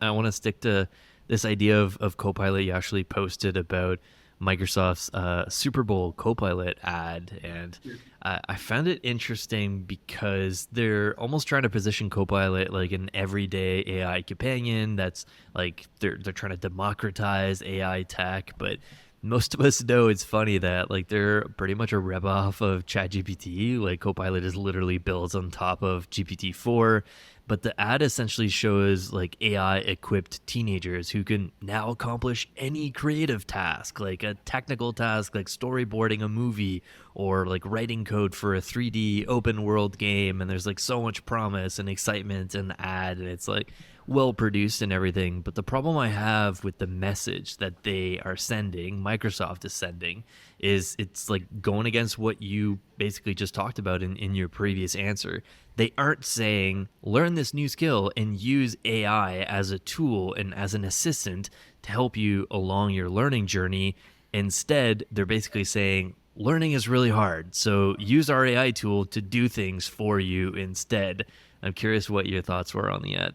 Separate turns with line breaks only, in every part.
I want to stick to this idea of Copilot. You actually posted about Microsoft's Super Bowl Copilot ad, and I found it interesting because they're almost trying to position Copilot like an everyday AI companion. That's like they're trying to democratize AI tech, but most of us know it's funny that like they're pretty much a ripoff of ChatGPT. Like Copilot is literally built on top of GPT-4, but the ad essentially shows like AI equipped teenagers who can now accomplish any creative task, like a technical task like storyboarding a movie or like writing code for a 3D open world game. And there's like so much promise and excitement in the ad, and it's like well produced and everything. But the problem I have with the message that they are sending, Microsoft is sending, is it's like going against what you basically just talked about in your previous answer. They aren't saying learn this new skill and use AI as a tool and as an assistant to help you along your learning journey. Instead, they're basically saying learning is really hard, so use our AI tool to do things for you instead. I'm curious what your thoughts were on the ad.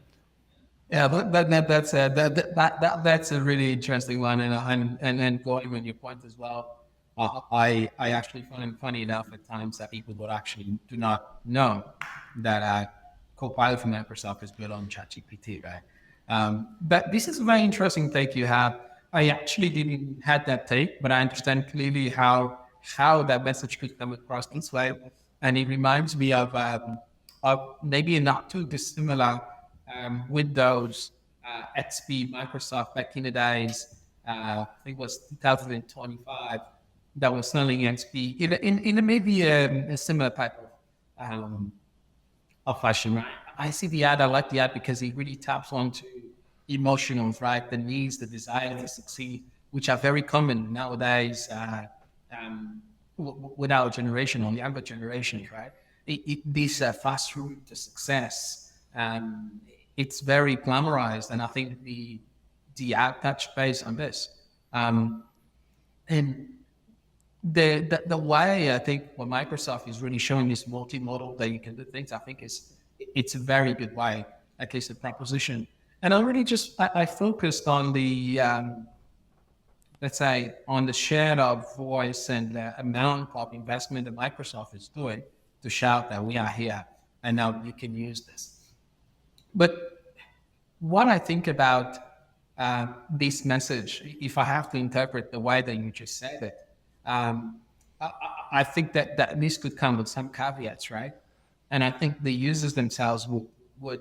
Yeah, that's a really interesting one, and going with your point as well. I actually find it funny enough at times that people would actually do not know that Copilot from Microsoft is built on ChatGPT, right? But this is a very interesting take you have. I actually didn't had that take, but I understand clearly how that message could come across this way, and it reminds me of maybe not too dissimilar Windows XP Microsoft back in the days. I think it was 2025 that was selling XP in maybe a similar type of fashion, right? I see the ad. I like the ad because it really taps onto emotions, right? The needs, the desire to succeed, which are very common nowadays with our generation or the younger generations, right? This fast route to success, it's very glamorized, and I think the ad touch base on this, and the way I think what Microsoft is really showing this multimodal that you can do things, I think it's a very good way, at least a proposition. And I really I focused on the let's say on the share of voice and the amount of investment that Microsoft is doing to shout that we are here and now you can use this. But what I think about this message, if I have to interpret the way that you just said it, um, I, I think that this could come with some caveats, right? And I think the users themselves would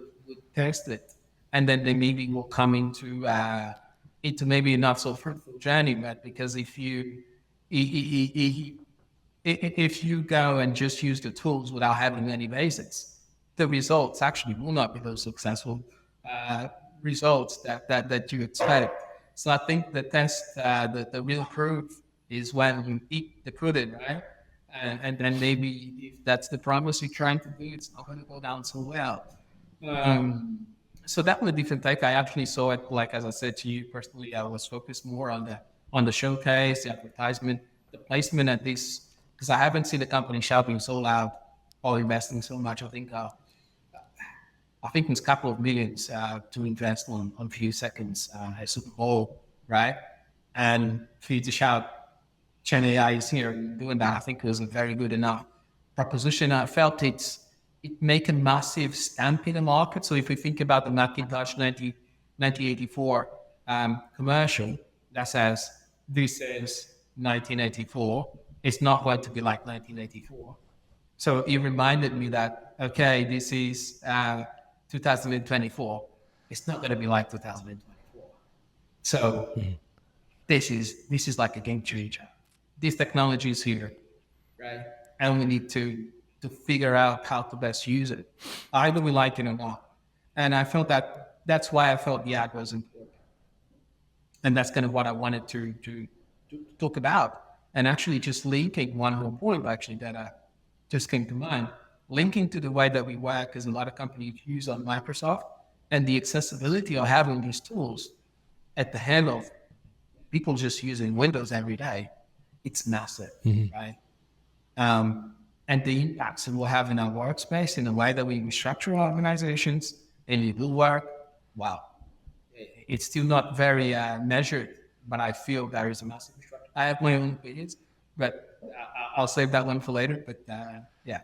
test it, and then they maybe will come into maybe a not so fruitful journey. But because if you go and just use the tools without having any basics, the results actually will not be those successful uh, results that you expect. So I think the test, the real proof is when you eat the pudding, right? And then maybe if that's the promise you're trying to do, it's not going to go down so well. Um, so that was a different take. I actually saw it, like as I said to you personally, I was focused more on the showcase, the advertisement, the placement at this, because I haven't seen the company shouting so loud or investing so much. I think it's a couple of millions to invest on a few seconds at Super Bowl, right? And for you to shout, Gen AI is here and doing that, I think it was a very good enough proposition. I felt it make a massive stamp in the market. So if we think about the Macintosh 1984 commercial that says, this is 1984, it's not going to be like 1984. So it reminded me that, okay, this is 2024. It's not going to be like 2024. So this is like a game changer. This technology is here, right? And we need to figure out how to best use it, either we like it or not. And I felt that's why I felt the ad was important, and that's kind of what I wanted to talk about. And actually, just linking one more point actually that just came to mind, linking to the way that we work as a lot of companies use on Microsoft and the accessibility of having these tools at the hand of people just using Windows every day. It's massive, right? And the impacts it will have in our workspace, in the way that we structure our organizations, and it will work. Wow. it's still not very measured, but I feel there is a massive disruption. I have my own opinions, but I'll save that one for later. But yeah.